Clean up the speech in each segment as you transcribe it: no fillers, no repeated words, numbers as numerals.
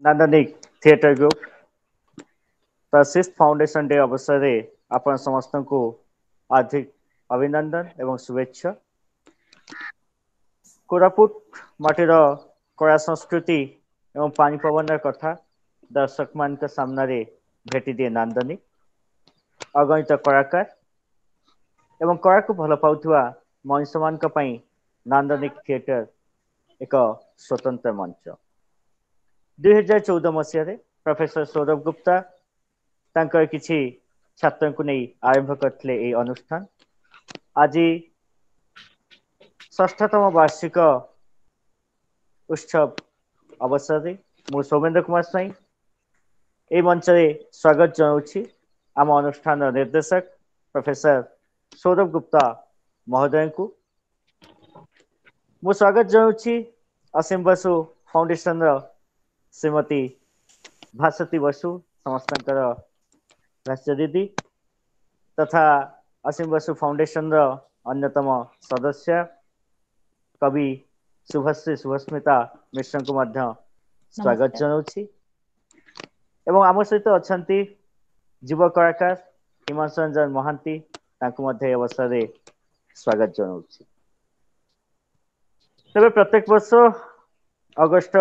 नांदनिक theatre group the six foundation day अवसर में आपण समस्त को हार्दिक अभिनंदन एवं शुभेच्छा। कोरापुट माटीर कला संस्कृति एवं पानी पवन कथा दर्शक मान सामने भेटी दिए नांदनिक अगणित कलाकार एवं कला को भल पाउथुवा मनीष मान नांदनिक थिएटर एक स्वतंत्र मंच। 2014 मसीह प्रोफेसर सौरभ गुप्ता तांकर किछि छात्र को नहीं आरंभ करथिले ए अनुष्ठान। आज षष्ठतम वार्षिक उत्सव अवसर में मु सौमेन्द्र कुमार स्वाई ए मंच में स्वागत जनाऊँगी आम अनुष्ठान निर्देशक प्रोफेसर सौरभ गुप्ता महोदय को। मु स्वागत जनाऊँगी असीम बसु फाउंडेशन श्रीमती भास्वती बसु समस्त भाष्य दीदी तथा असीम बसु फाउंडेशन अन्यतम सदस्य कवि शुभश्री शुभस्मिता मिश्र को स्वागत जनाऊँगी एवं आम सहित अच्छा युव कलाकार हिमांशु रंजन महांती अवसर में स्वागत जनाऊँगी। तबे प्रत्येक वर्ष अगस्ट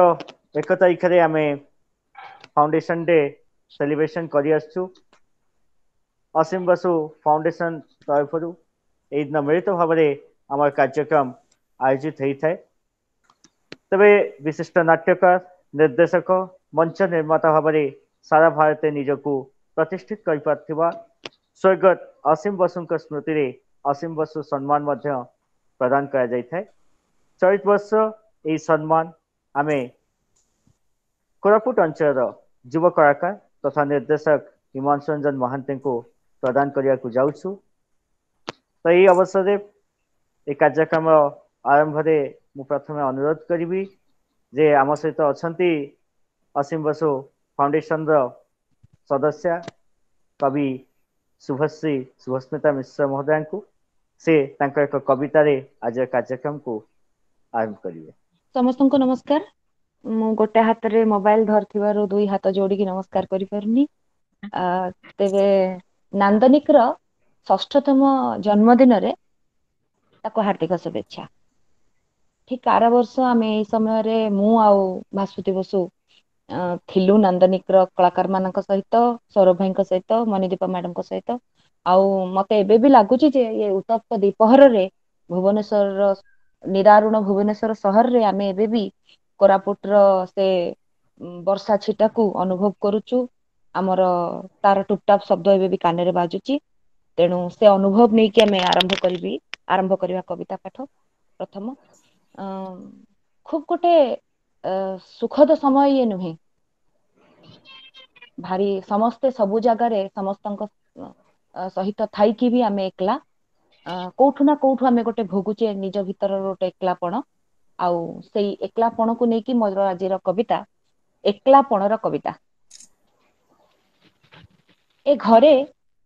1 तारिख रे आमे फाउंडेशन डे सेलिब्रेशन करी आसछु। असीम बसु फाउंडेशन तरफ ए दिन मिलित भाव में आम कार्यक्रम आयोजित होता है। तबे विशिष्ट नाट्यकार निर्देशक मंच निर्माता भाव में सारा भारत निजको प्रतिष्ठित कर स्वर्गत असीम बसु स्मृति रे असीम बसु सम्मान प्रदान करा जाय थाए। चलित वर्ष यही सम्मान आमे कोरापुट अंचल युव कलाकार तथा निर्देशक हिमांशु रंजन महांती को प्रदान करने को जाऊँ। तो यही अवसर ये कार्यक्रम आरंभ मु प्रथम अनुरोध करी जे आम सहित अच्छा असीम बसु फाउंडेशन सदस्य कवि शुभश्री शुभस्मिता मिश्र महोदय को से एक कविता आज कार्यक्रम को आरंभ करिए। समस्त को नमस्कार। मु गोटे हाथ रे मोबाइल धरथिबारु दुई हाथ जोड़ी की नमस्कार करि परनी। तेबे नांदनिक रो षष्ठतम जन्मदिन रे ताको हार्दिक शुभेच्छा। ठीक आर वर्ष आमे ए समय रे मु आउ भास्वती बसु थिलु नांदनिक रो कलाकार मानक सहित सौरभ भाई सहित मणिदीपा मैडम सहित आउ मते एबे भी लागुची जे ये उत्तप्त दीपहर रे भुवनेश्वर निरारुण भुवनेश्वर सहर रे आमे एबे भी कोरापुट रो से वर्षा छिटा को अनुभव करूचु। आमर तार टुपटाप शब्द एबे भी कान रे बाजुची। तेणु से अनुभव नहीं कि आमे आरंभ करवा कविता पाठ। प्रथम खूब गोटे सुखद समय ये नुहे भारी समस्ते सबु जगार समस्त सहित थाई कि भी आमे एकला कोठु ना कोठु आमे गोटे भोगुचे निज भीतर गोटे एकलापण आउ सेई एकलापण को नेकी मोर आज कविता एकलापण कविता। ए घरे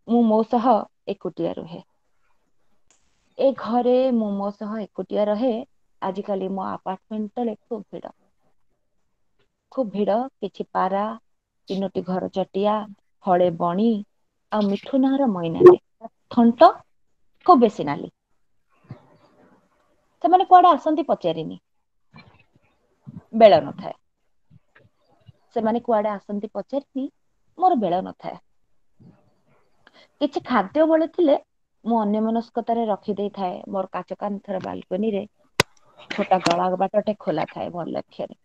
मु मो सह एकुटिया रुहे ए घरे मु मो सह एकुटिया रहे। आजिकाली मो अपार्टमेंट तले खूब भिड़ किछि पारा 3टी घर चटिया हले बणी आ मिठू नार मैनाटे थंट खूब बेसी नाली से माने कुआडे आसंती पचारिनी बेल न थाए। से माने कुआडे आसंती पचारिनी मोर बेल न थाए। किछि खाद्य बळे थिले मु अन्य मनस्कतारे रखी देई थाए मोर काच कांथर बालकनी रे छोटा गळा बाटटे खोला थाए मोर लक्ष्य रे।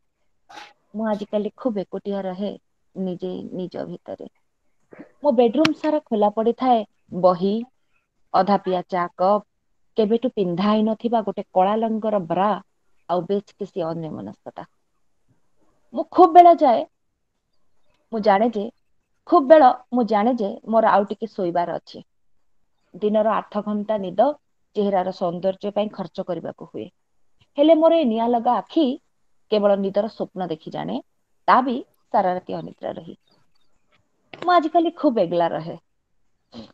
मु आजिकाली खूब एकुटिया रहे निजे निज भितरे। मो बेडरूम सारा खोला पड़ी थाए बही अधा पिया चा कप केबेटू पिंधा ही नथिबा गोटे कला रंगर ब्रा आउ बेच किसी अन्य मनस्कता। मु खूब बेला जाए मु जाने जे खूब बेल मु जाने जे मोर आउ टिके सोइबार अछि। दिनर 8 घंटा निद चेहरार सौंदर्य ପାଇଁ खर्च କରିବାକୁ हुए। हेले मोर ए निया लगा आखी केवल निदर स्वप्न देखी जाने ता भी सारा राती अनिद्रा रही। मु आजिकाली खूब एगला रहे।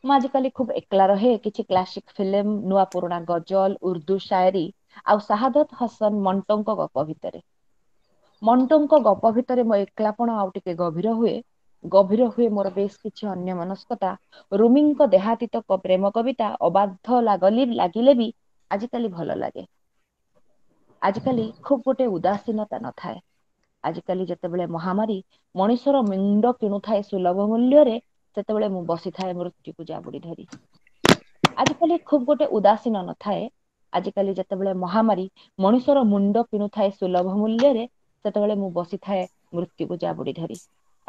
मु आजिकाली खूब एकला रहे किछि क्लासिक फिल्म नुआ पुराणा गजल उर्दू शायरी आउ शहादत हसन मंटों गप भितरे। ମଣ୍ଟୁଙ୍କ ଗପ ଭିତରେ ମୋ ଏକଲାପଣ ଆଉ ଟିକେ ଗଭୀର ହୁଏ ମୋର ବେଶ କିଛି ଅନ୍ୟ ମନସ୍କତା। ରୁମିଙ୍କ ଦେହାତୀତ ପ୍ରେମ କବିତା ଅବାଧ୍ୟ ଲାଗିଲେ ବି ଆଜିକାଲି ଭଲ ଲାଗେ। ଆଜିକାଲି ଖୁବ ଗୋଟେ ଉଦାସୀନତା ନଥାଏ। ଆଜିକାଲି ଯେତେବେଳେ ମହାମାରୀ ମଣିଷର ମୁଣ୍ଡ କିଣୁଥାଏ ସୁଲଭ ମୂଲ୍ୟରେ, ସେତେବେଳେ ମୁଁ ବସିଥାଏ ମୃତ୍ୟୁକୁ ଜାବୁଡି ଧରି। ଆଜିକାଲି ଖୁବ ଗୋଟେ ଉଦାସୀନ ନଥାଏ। ଆଜିକାଲି ଯେତେବେଳେ ମହାମାରୀ ମଣିଷର ମୁଣ୍ଡ କିଣୁଥାଏ ସୁଲଭ ମୂଲ୍ୟରେ, ସେତେବେଳେ ମୁଁ ବସିଥାଏ ମୃତ୍ୟୁକୁ ଜାବୁଡି ଧରି।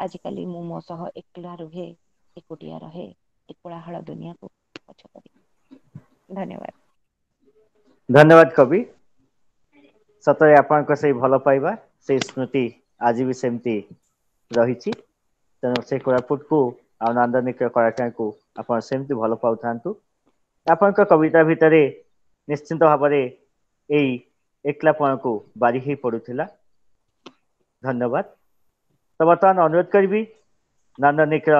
ଆଜିକାଲି ମୁଁ ମୋ ସହ ଏକଲା ରୁହେ, ଏକୁଟିଆ ରହେ, ଏ କୋଳାହଳ ଦୁନିଆକୁ ପଛ କରି। ଧନ୍ୟବାଦ। ଧନ୍ୟବାଦ କବି। ସତରେ ଆପଣଙ୍କ ସେଇ ଭଲ ପାଇବା, ସେଇ ସ୍ମୃତି ଆଜି ବି ସେମିତି ରହିଛି। ତେଣୁ ସେ କୋରାପୁଟକୁ ଆଉ ନାନ୍ଦନିକ କଳାକାରଙ୍କୁ ଆପଣ ସେମିତି ଭଲ ପାଉଥାନ୍ତୁ। ଆପଣଙ୍କ କବିତା ଭିତରେ ନିଶ୍ଚିନ୍ତ ଭାବରେ ଏଇ ଏକଲାପଣକୁ ବାରି ହେଇ ପଡୁଥିଲା। ଧନ୍ୟବାଦ। ତ ବର୍ତ୍ତମାନ ଅନୁରୋଧ କରିବି ନାନ୍ଦନିକର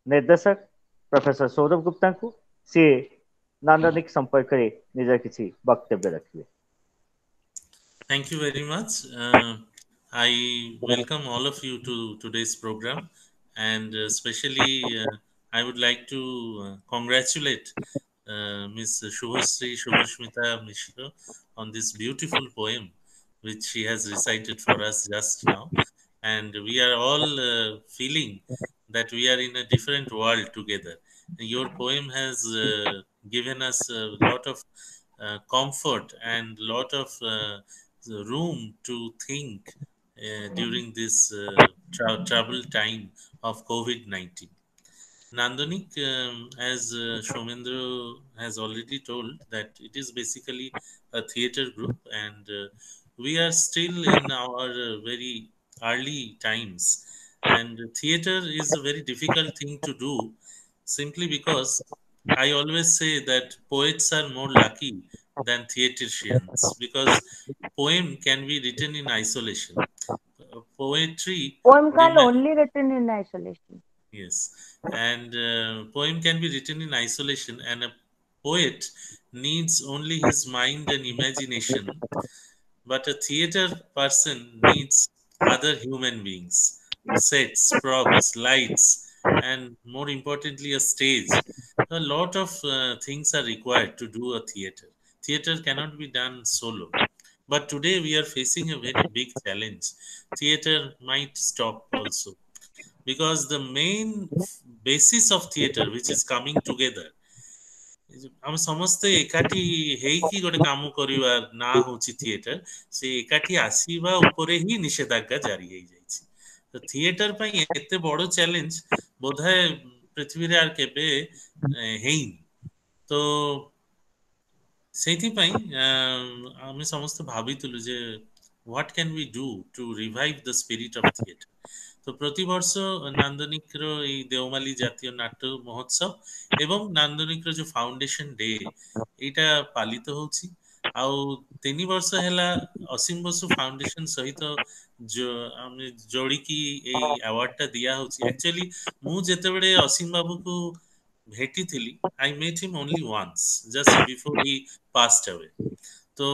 ନିର୍ଦ୍ଦେଶକ ପ୍ରଫେସର ସୌରଭ ଗୁପ୍ତାଙ୍କୁ, ସିଏ ନାନ୍ଦନିକ ସମ୍ପର୍କରେ ନିଜର କିଛି ବକ୍ତବ୍ୟ ରଖିବେ। Thank you very much. I welcome all of you to today's program, and especially I would like to congratulate Ms. Shubhasri Shubhashmita Mishra on this beautiful poem which she has recited for us just now. And we are all feeling that we are in a different world together. Your poem has given us a lot of comfort and lot of room to think during this troubled time of COVID-19. Nandanik, as Shomendra has already told, that it is basically a theater group, and we are still in our very early times. And theater is a very difficult thing to do, simply because I always say that poets are more lucky than theatricians, because poem can be written in isolation. Poetry Poem can demand. only written in isolation. Yes, and poem can be written in isolation, and a poet needs only his mind and imagination. But a theater person needs other human beings, sets, props, lights, and more importantly, a stage. A lot of things are required to do a theater. Theater cannot be done solo. But today we are facing a very big challenge. Theater might stop also, because the main basis of theater, which is coming together, ଆମେ ସମସ୍ତେ ଏକାଠି ହେଇକି ଗୋଟେ କାମ କରିବା ନା ହଉଛି theatre. ସେ ଏକାଠି ଆସିବା ଉପରେ ହିଁ ନିଷେଧାଜ୍ଞା ଜାରି ହେଇଯାଇଛି। ତ ଥିଏଟର ପାଇଁ ଏତେ ବଡ ଚ୍ୟାଲେଞ୍ଜ ବୋଧହୁଏ ପୃଥିବୀରେ ଆଉ କେବେ ହେଇନି। ତ ସେଇଥିପାଇଁ ଆମେ ସମସ୍ତେ ଭାବିଥିଲୁ ଯେ what can we do to revive the spirit of theatre। ତ ପ୍ରତିବର୍ଷ ନାନ୍ଦନିକର ଏଇ ଦେଓମାଲି ଜାତୀୟ ନାଟ୍ୟ ମହୋତ୍ସବ ଏବଂ ନାନ୍ଦନିକର ଯୋଉ ଫାଉଣ୍ଡେସନ ଡେ, ଏଇଟା ପାଳିତ ହଉଛି। ଆଉ 3 ବର୍ଷ ହେଲା ଅସୀମ ବସୁ ଫାଉଣ୍ଡେସନ ସହିତ ଆମେ ଯୋଡ଼ିକି ଏଇ ଆୱାର୍ଡଟା ଦିଆ ହଉଛି। ଆକ୍ଚୁଆଲି ମୁଁ ଯେତେବେଳେ ଅସୀମ ବାବୁକୁ ଭେଟିଥିଲି, I met him only once, just before he passed away. So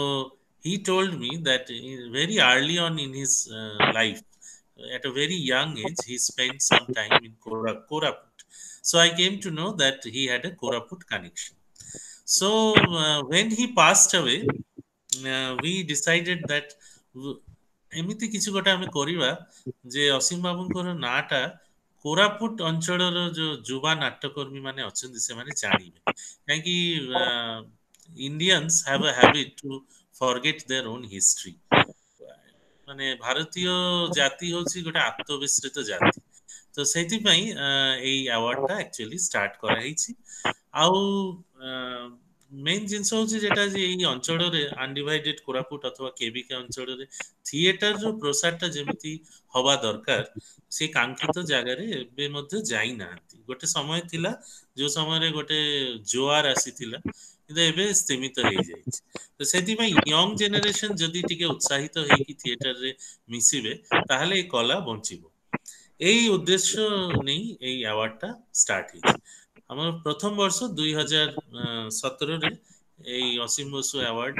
he told me that very early on in his life, at a very young age, he spent some time in Koraput. So I came to know that he had a Koraput connection. So when he passed away, we decided that ଏମିତି କିଛି ଗୋଟେ ଆମେ କରିବା ଯେ ଅସୀମ ବାବୁଙ୍କର ନାଁଟା କୋରାପୁଟ ଅଞ୍ଚଳର ଯୋଉ ଯୁବା ନାଟ୍ୟକର୍ମୀ ମାନେ ଅଛନ୍ତି ସେମାନେ ଜାଣିବେ। କାହିଁକି Indians have a habit to forget their own history. ମାନେ ଭାରତୀୟ ଜାତି ହଉଛି ଗୋଟେ ଆତ୍ମବିସ୍ମୃତ ଜାତି। ତ ସେଇଥିପାଇଁ ଏଇ ଆୱାର୍ଡଟା ଆକ୍ଚୁଆଲି ଷ୍ଟାର୍ଟ କରାହେଇଛି। ଆଉ ମେନ୍ ଜିନିଷ ହଉଛି ଯେଟା ଯେ ଏଇ ଅଞ୍ଚଳରେ ଅନଡିଭାଇଡେଡ୍ କୋରାପୁଟ ଅଥବା କେବିକେ ଅଞ୍ଚଳରେ ଥିଏଟରର ପ୍ରସାରଟା ଯେମିତି ହବା ଦରକାର, ସେ କାঙ্ক্ষিত ଜାଗାରେ ଏବେ ମଧ୍ୟ ଯାଇନାହାନ୍ତି। ଗୋଟେ ସମୟ ଥିଲା ଯୋଉ ସମୟରେ ଗୋଟେ ଜୋଆର ଆସିଥିଲା, କିନ୍ତୁ ଏବେ ସ୍ତୀମିତ ହେଇଯାଇଛି। ତ ସେଥିପାଇଁ ୟଙ୍ଗ ଜେନେରେସନ ଯଦି ଟିକେ ଉତ୍ସାହିତ ହେଇକି ଥିଏଟରରେ ମିଶିବେ, ତାହେଲେ ଏ କଲା ବଞ୍ଚିବ। ଏଇ ଉଦ୍ଦେଶ୍ୟ ନେଇ ଏଇ ଆୱାର୍ଡଟା ଷ୍ଟାର୍ଟ ହେଇଛି। ଆମର ପ୍ରଥମ ବର୍ଷ 2017ରେ ଏଇ ଅସୀମ ବସୁ ଆୱାର୍ଡ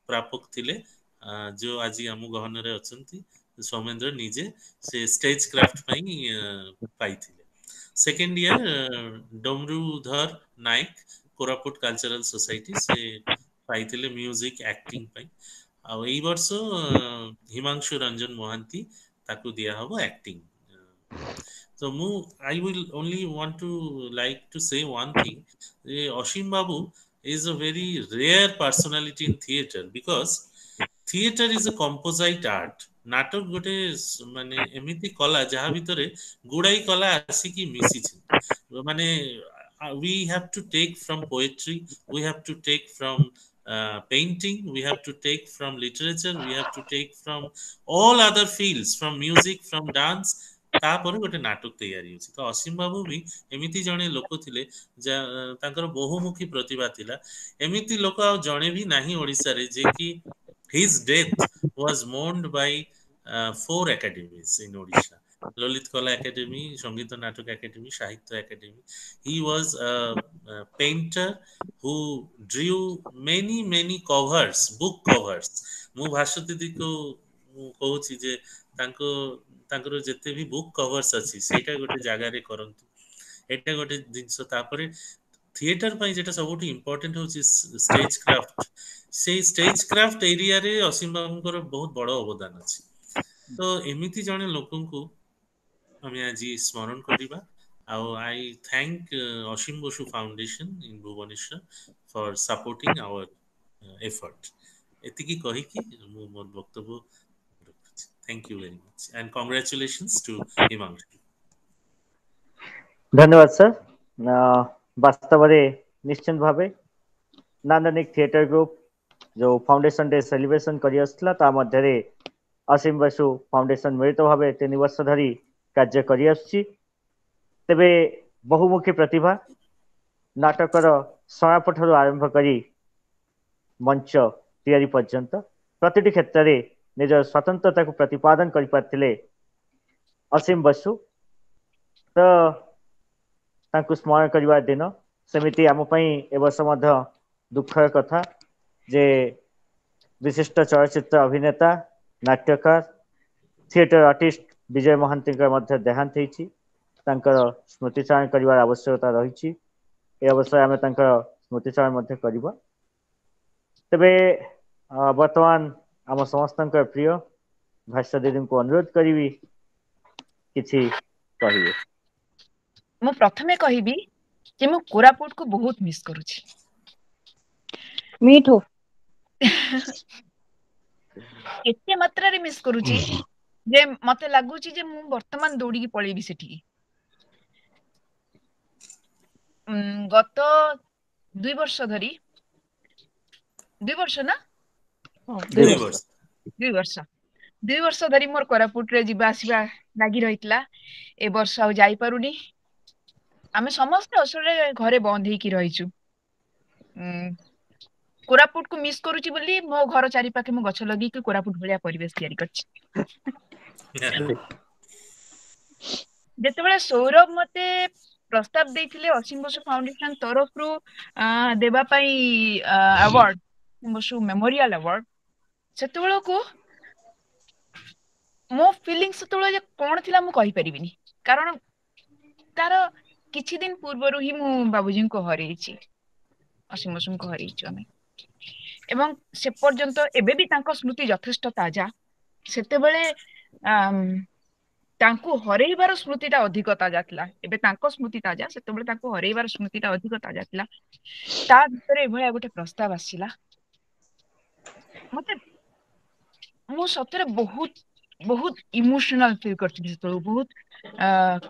ପ୍ରାପକ ଥିଲେ, ଯୋଉ ଆଜି ଆମ ଗହନରେ ଅଛନ୍ତି, ସୌମେନ୍ଦ୍ର ନିଜେ ସେ ଷ୍ଟେଜ କ୍ରାଫ୍ଟ ପାଇଁ ପାଇଥିଲେ। Second year Damarudhar Nayak Koraput cultural society ସେ ପାଇଥିଲେ ମ୍ୟୁଜିକ ଆକ୍ଟିଂ ପାଇଁ। ଆଉ ଏଇ ବର୍ଷ ହିମାଂଶୁ ରଞ୍ଜନ ମହାନ୍ତି ତାକୁ ଦିଆହବ acting. So I will only want to like to say one thing. Ashim Babu is a very rare personality in theatre because theatre is a composite art. नाटक गोटे माने एमिति कला जहाँ भितरे गुड़ाई कला आसिकी मिसिछि माने we have to take from poetry, we have to take from painting, we have to take from literature, we have to take from all other fields, from music, from dance, ତାପରେ ଗୋଟେ ନାଟକ ତିଆରି ହେଉଛି। ତ ଅସୀମ ବାବୁ ବି ଏମିତି ଜଣେ ଲୋକ ଥିଲେ ତାଙ୍କର ବହୁମୁଖୀ ପ୍ରତିଭା ଥିଲା। ଏମିତି ଲୋକ ଆଉ ଜଣେ ବି ନାହିଁ ଓଡ଼ିଶାରେ ଯେ କି his death was mourned by 4 academies in Odisha: Lalit Kala Academy, Sangita Natak Academy, Sahitya Academy. He was a painter who drew many covers, book covers. ମୁଁ ଭାସ୍ୱତୀ ଦିକୁ କହୁଛି ଯେ ତାଙ୍କର ଯେତେ ବି ବୁକ୍ କଭର୍ସ ଅଛି ସେଇଟା ଗୋଟେ ଜାଗାରେ କରନ୍ତୁ। ଏଇଟା ଗୋଟେ ଜିନିଷ। ତାପରେ थिएटर ପାଇଁ যেটা ସବୁଠୁ ইম্পর্টেন্ট হচ্ছে স্টেজ ক্রাফট। সেই স্টেজ ক্রাফট এরিয়ারে অসীম বাবুଙ୍କର ବହୁତ ବଡ଼ ଅବଦାନ ଅଛି। ତ ଏମିତି ଜଣେ ଲୋକଙ୍କୁ ଆମେ ଆଜି ସ୍ମରଣ କରିବା। ଆଉ I thank Asim Basu foundation in Bhubaneswar for supporting our effort. ଏତିକି କହିକି ମୁଁ ମୋର ବକ୍ତବ୍ୟ ରଖୁଛି। Thank you very much and congratulations to Himanshu. धन्यवाद सर। वास्तव में निश्चित भावे नांदनिक थिएटर ग्रुप जो फाउंडेशन डे सेलिब्रेशन कर मध्य असीम बसु फाउंडेशन मिलित भाव 3 वर्ष धरी कार्य कर तेबे बहुमुखी प्रतिभा नाटकर समापठ आरंभ करी मंच तैयारी पर्यंत प्रति क्षेत्र में निज स्वतंत्रता को प्रतिपादन कर पारथिले असीम बसु। तो तांकु स्मरण करवा दिन सेमिति आम पई ए वर्ष मध्य दुखर कथा जे विशिष्ट चलचित्र अभिनेता नाट्यकार थिएटर आर्टिस्ट विजय महांती मध्य देहांत होईछि। तांकर स्मृतिचारण करबार आवश्यकता रही। ए अवसर आम स्मृतिचारण मध्य करबा। तबे वर्तमान आम समस्त प्रिय भाष्य दीदी को अनुरोध करी किछि कहिए। मु प्रथमे कहबी कि मु कोरापुट को बहुत मिस करूछि। मीठो एते मात्रा रे मिस करूछि जे मते लागुछि जे मु वर्तमान दौड़ी की पळेबी सेठी। गत 2 वर्ष धरी 2 वर्ष ना 2 वर्ष धरी मोर कोरापुट रे जिबा आसीबा लागी रहितला। ए वर्ष आ जाई पारुनी। आमे समस्त असले घरे बंद हेकी रहिछु। कोरापुट को मिस करूची बोली मो घर चारि पाखे मु गछ लगी कि कोरापुट भलिया परिवेश तयारी करछि। जेतेबेले सौरभ मते प्रस्ताव देइथिले असीम बसु फाउंडेशन तरफ रु देबा पई अवार्ड बसु मेमोरियल अवार्ड सेतेबेले को मो फीलिंग सेतेबेले कोन थिला मु कहि परिबिनी। कारण तार किछि दिन पूर्वरु ही मु बाबूजी को हरैछि। असीम बसु को हरैछु आमे एवं से पर्यंत एबे भी तांको स्मृति यथेष्ट ताजा। सेतेबेले तांको हरैबार स्मृतिटा अधिक ताजा थिला। एबे तांको स्मृति ताजा सेतेबेले तांको हरैबार स्मृतिटा अधिक ताजा थिला। ता भितरे एभया गोटे प्रस्ताव आसिला मते मु सतरे बहुत इमोशनल फील करथि। सेतेबेले बहुत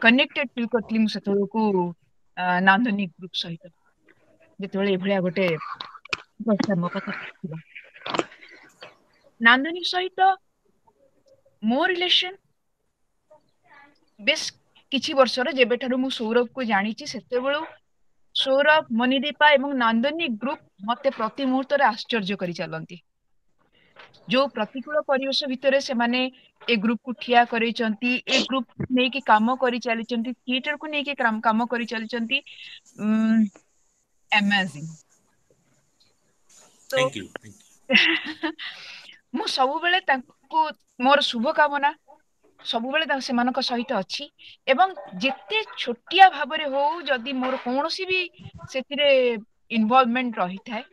कनेक्टेड फील करथि मु सेतेबेले को नांदनी ग्रुप सहित जेतेबेले एभया गोटे प्रस्ताव मो पाखे नांदनी सहित मो रिलेशन बेस किछि वर्ष रे जेबेठारु मु सौरभ को जानिछि सेतेबेलु सौरभ मणिदीपा एवं नांदनी ग्रुप मते प्रति मुहूर्त रे आश्चर्य करि चलंती। जो प्रतिकूल परिवेश भितरे से माने ए ग्रुप को ठिया करै चंती। ए ग्रुप नै कि काम करि चली चंती। थिएटर को नै कि काम करि चली चंती। अमेजिंग। तो थैंक यू मु सब बेले तांको मोर शुभ कामना ସବୁବେଳେ ସେମାନଙ୍କ ସହିତ ଅଛି ଏବଂ ଯେତେ ଛୋଟିଆ ଭାବରେ ହଉ ଯଦି ମୋର କୌଣସି ବି ସେଥିରେ ଇନଭଲଭମେଣ୍ଟ ରହିଥାଏ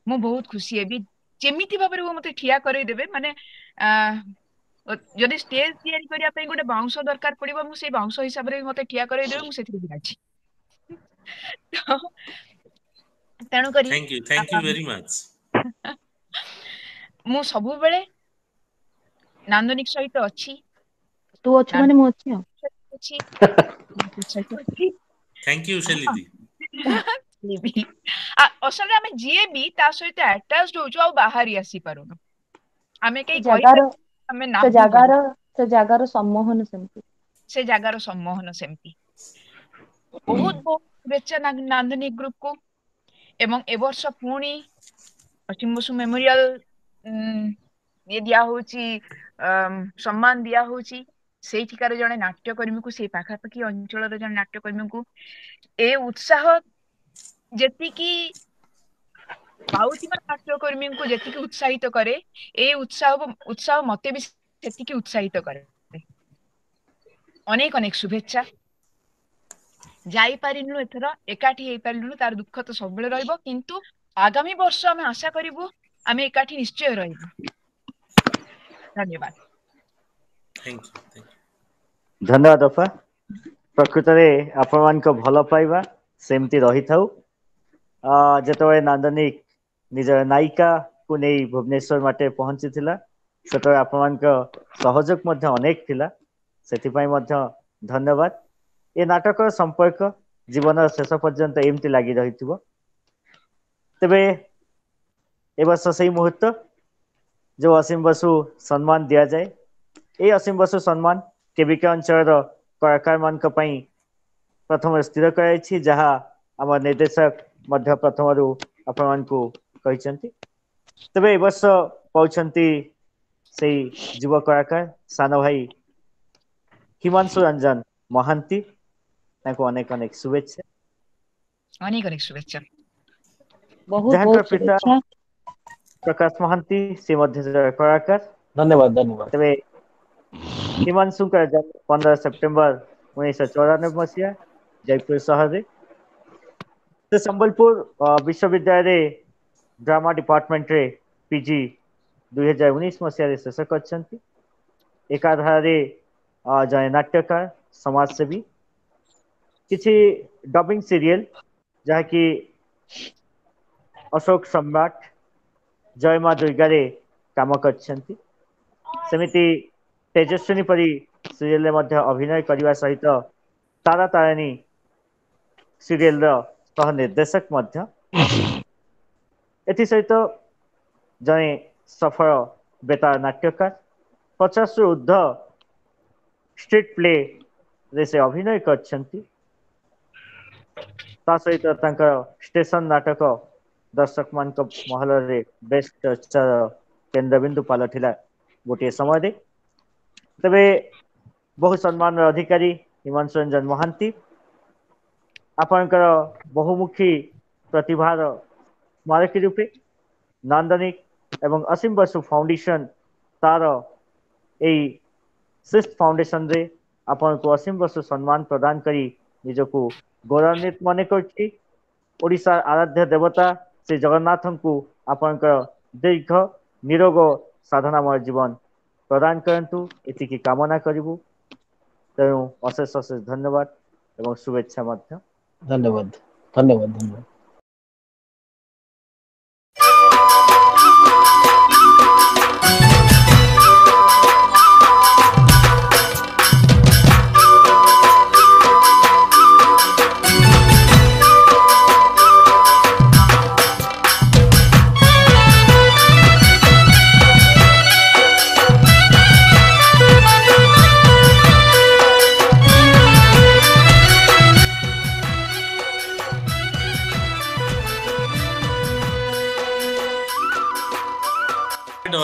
ମୁଁ ବହୁତ ଖୁସି ହେବି। ଯେମିତି ଭାବରେ ମତେ ଠିଆ କରେଇଦେବେ ମାନେ ଯଦି ଷ୍ଟେଜ ତିଆରି କରିବା ପାଇଁ ଗୋଟେ ବାଉଁଶ ଦରକାର ପଡିବ ମୁଁ ସେଇ ବାଉଁଶ ହିସାବରେ ମତେ ଠିଆ କରେଇଦେବେ ମୁଁ ସେଥିରେ ବି ରାଜି। ତେଣୁକରି Thank you very much. ମୁଁ ସବୁବେଳେ ନାନ୍ଦନିକ ସହିତ ଅଛି। ତୁ ଅଛୁ ମାନେ ମୁଁ ଅଛି ଆଉ। ଅଛି ସହିତ ଅଛି। Thank you, Shalidi. ଅସଲରେ ଆମେ ଯିଏ ବି ତା ସହିତ ଆଟାଚ ହଉଛୁ ଆଉ ବାହାରି ଆସିପାରୁନୁ। ଆମେ କେହି ଜାଗାର କହିପାରିବୁ ଆମେ ନାହୁଁ ବୋଲି। ସେ ଜାଗାର ସମ୍ମୋହନ ସେମିତି। ସେ ଜାଗାର ସମ୍ମୋହନ ସେମିତି। ବହୁତ ବହୁତ ଶୁଭେଚ୍ଛା ନାନ୍ଦନିକ ଗ୍ରୁପ କୁ। ଏବଂ ଏ ବର୍ଷ ପୁଣି ଅସୀମ ବସୁ ମେମୋରିଆଲ ଇଏ ଦିଆ ହଉଛି ସମ୍ମାନ ଦିଆ ହଉଛି ସେଇଠିକାର ଜଣେ ନାଟ୍ୟକର୍ମୀକୁ, ସେଇ ପାଖାପାଖି ଅଞ୍ଚଳର ଜଣେ ନାଟ୍ୟକର୍ମୀକୁ। ଏ ଉତ୍ସାହ ଯେତିକି ପାଉଥିବା ନାଟ୍ୟକର୍ମୀଙ୍କୁ ଯେତିକି ଉତ୍ସାହିତ କରେ, ଏ ଉତ୍ସାହ ମତେ ବି ସେତିକି ଉତ୍ସାହିତ କରେ। ଅନେକ ଅନେକ ଶୁଭେଚ୍ଛା। ଯାଇପାରିଲୁନୁ ଏଥର, ଏକାଠି ହେଇପାରିଲୁନୁ, ତାର ଦୁଃଖ ତ ସବୁବେଳେ ରହିବ। କିନ୍ତୁ ଆଗାମୀ ବର୍ଷ ଆମେ ଆଶା କରିବୁ ଆମେ ଏକାଠି ନିଶ୍ଚୟ ରହିବୁ। ଧନ୍ୟବାଦ। Thank you. Thank you. ଧନ୍ୟବାଦ ଅପା। ପ୍ରକୃତରେ ଆପଣମାନଙ୍କ ଭଲ ପାଇବା ସେମିତି ରହିଥାଉ। ଯେତେବେଳେ ନାନ୍ଦନିକ ନିଜର ନାୟିକାକୁ ନେଇ ଭୁବନେଶ୍ୱର ମାଟେ ପହଞ୍ଚିଥିଲା ସେତେବେଳେ ଆପଣମାନଙ୍କ ସହଯୋଗ ମଧ୍ୟ ଅନେକ ଥିଲା। ସେଥିପାଇଁ ମଧ୍ୟ ଧନ୍ୟବାଦ। ଏ ନାଟକର ସମ୍ପର୍କ ଜୀବନର ଶେଷ ପର୍ଯ୍ୟନ୍ତ ଏମିତି ଲାଗି ରହିଥିବ। ତେବେ ଏ ବର୍ଷ ସେଇ ମୁହୂର୍ତ୍ତ ଯୋଉ ଅସୀମ ବସୁ ସମ୍ମାନ ଦିଆଯାଏ। এই ଅସୀମ ବସୁ ସମ୍ମାନ କେବିକେ ଅଞ୍ଚଳର କଳାକାରମାନଙ୍କ ପାଇଁ ପ୍ରଥମରେ ସ୍ଥିର କରାଯାଇଛି, ଯାହା ଆମ ନିର୍ଦ୍ଦେଶକ ମଧ୍ୟ ପ୍ରଥମରୁ ଆପଣମାନଙ୍କୁ କହିଛନ୍ତି। ତେବେ ଏ ବର୍ଷ ପାଉଛନ୍ତି ସେଇ ଯୁବ କଳାକାର ସାନ ଭାଇ ହିମାଂଶୁ ରଞ୍ଜନ ମହାନ୍ତି। ତାଙ୍କୁ ଅନେକ ଅନେକ ଶୁଭେଚ୍ଛା। ଅନେକ ଅନେକ ଶୁଭେଚ୍ଛା। ବହୁତ ଯାହାଙ୍କର ବହୁତ ପିତା ଶୁଭେଚ୍ଛା। ପ୍ରକାଶ ମହାନ୍ତି ସେ ମଧ୍ୟ ଜଣେ କଳାକାର। ଧନ୍ୟବାଦ ଧନ୍ୟବାଦ। ତେବେ ହିମାଂଶୁଙ୍କର ଜନ୍ମ 15 ସେପ୍ଟେମ୍ବର 1994 ମସିହା ଜୟପୁର ସହରରେ। ସେ ସମ୍ବଲପୁର ବିଶ୍ୱବିଦ୍ୟାଳୟରେ ଡ୍ରାମା ଡିପାର୍ଟମେଣ୍ଟରେ ପିଜି 2019 ମସିହାରେ ଶେଷ କରିଛନ୍ତି। ଏକାଧାରରେ ଜଣେ ନାଟ୍ୟକାର, ସମାଜସେବୀ, କିଛି ଡବିଂ ସିରିଏଲ ଯାହାକି ଅଶୋକ ସମ୍ରାଟ, ଜୟ ମା ଦୁର୍ଗାରେ କାମ କରିଛନ୍ତି। ସେମିତି ତେଜସ୍ୱିନୀ ପରି ସିରିଏଲରେ ମଧ୍ୟ ଅଭିନୟ କରିବା ସହିତ ତାରା ତାରିଣୀ ସିରିଏଲର ସହ ନିର୍ଦ୍ଦେଶକ ମଧ୍ୟ। ଏଥିସହିତ ଜଣେ ସଫଳ ବେତାର ନାଟ୍ୟକାର, 50ରୁ ଉର୍ଦ୍ଧ୍ୱ ଷ୍ଟ୍ରିଟ୍ ପ୍ଲେରେ ସେ ଅଭିନୟ କରିଛନ୍ତି। ତା ସହିତ ତାଙ୍କର ଷ୍ଟେସନ ନାଟକ ଦର୍ଶକମାନଙ୍କ ମହଲରେ ବେଶ ଚର୍ଚ୍ଚାର କେନ୍ଦ୍ରବିନ୍ଦୁ ପାଲଟିଲା ଗୋଟିଏ ସମୟରେ। ତେବେ ବହୁ ସମ୍ମାନର ଅଧିକାରୀ ହିମାଂଶୁ ରଞ୍ଜନ ମହାନ୍ତି ଆପଣଙ୍କର ବହୁମୁଖୀ ପ୍ରତିଭାର ସ୍ମାରକୀ ରୂପେ ନାନ୍ଦନିକ ଏବଂ ଅସୀମ ବସୁ ଫାଉଣ୍ଡେସନ ତାର ଏଇ ସିକ୍ସ ଫାଉଣ୍ଡେସନରେ ଆପଣଙ୍କୁ ଅସୀମ ବସୁ ସମ୍ମାନ ପ୍ରଦାନ କରି ନିଜକୁ ଗୌରବାନ୍ୱିତ ମନେ କରୁଛି। ଓଡ଼ିଶାର ଆରାଧ୍ୟ ଦେବତା ଶ୍ରୀ ଜଗନ୍ନାଥଙ୍କୁ ଆପଣଙ୍କର ଦୀର୍ଘ ନିରୋଗ ସାଧନାମୟ ଜୀବନ ପ୍ରଦାନ କରନ୍ତୁ, ଏତିକି କାମନା କରିବୁ। ତେଣୁ ଅଶେଷ ଅଶେଷ ଧନ୍ୟବାଦ ଏବଂ ଶୁଭେଚ୍ଛା ମଧ୍ୟ। ଧନ୍ୟବାଦ ଧନ୍ୟବାଦ ଧନ୍ୟବାଦ।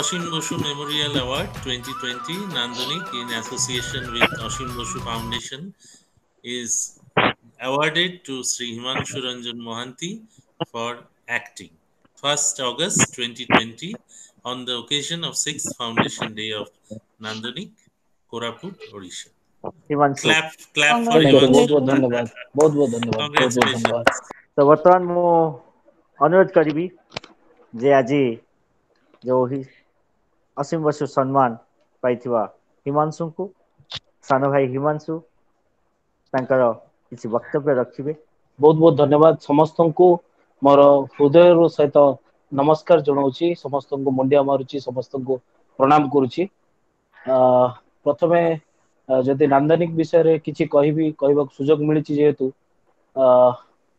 Oshim Boshu Memorial Award 2020 Nandanik in association with Oshim Boshu Foundation is awarded to Sri Himanshu Ranjan Mohanty for acting. 1st August 2020 on the occasion of 6th Foundation Day of Nandanik. Koraput, Odisha. Himanshu. Clap for Thank you. बहुत Himanshu. बहुत धन्यवाद. बहुत धन्यवाद. बहुत धन्यवाद. Congratulations. ତ ବର୍ତ୍ତମାନ ମୁଁ ଅନୁରୋଧ କରିବି ଯେ ଆଜି ଯୋଉ ଅସୀମ ବସୁ ସମ୍ମାନ ପାଇଥିବା ହିମାଂଶୁଙ୍କୁ ସାନ ଭାଇ ହିମାଂଶୁ ତାଙ୍କର କିଛି ବକ୍ତବ୍ୟ ରଖିବେ। ବହୁତ ବହୁତ ଧନ୍ୟବାଦ ସମସ୍ତଙ୍କୁ ମୋର ହୃଦୟର ସହିତ ନମସ୍କାର ଜଣାଉଛି ସମସ୍ତଙ୍କୁ ମୁଣ୍ଡିଆ ମାରୁଛି ସମସ୍ତଙ୍କୁ ପ୍ରଣାମ କରୁଛି ପ୍ରଥମେ ଯଦି ନାନ୍ଦନିକ ବିଷୟରେ କିଛି କହିବାକୁ ସୁଯୋଗ ମିଳିଛି ଯେହେତୁ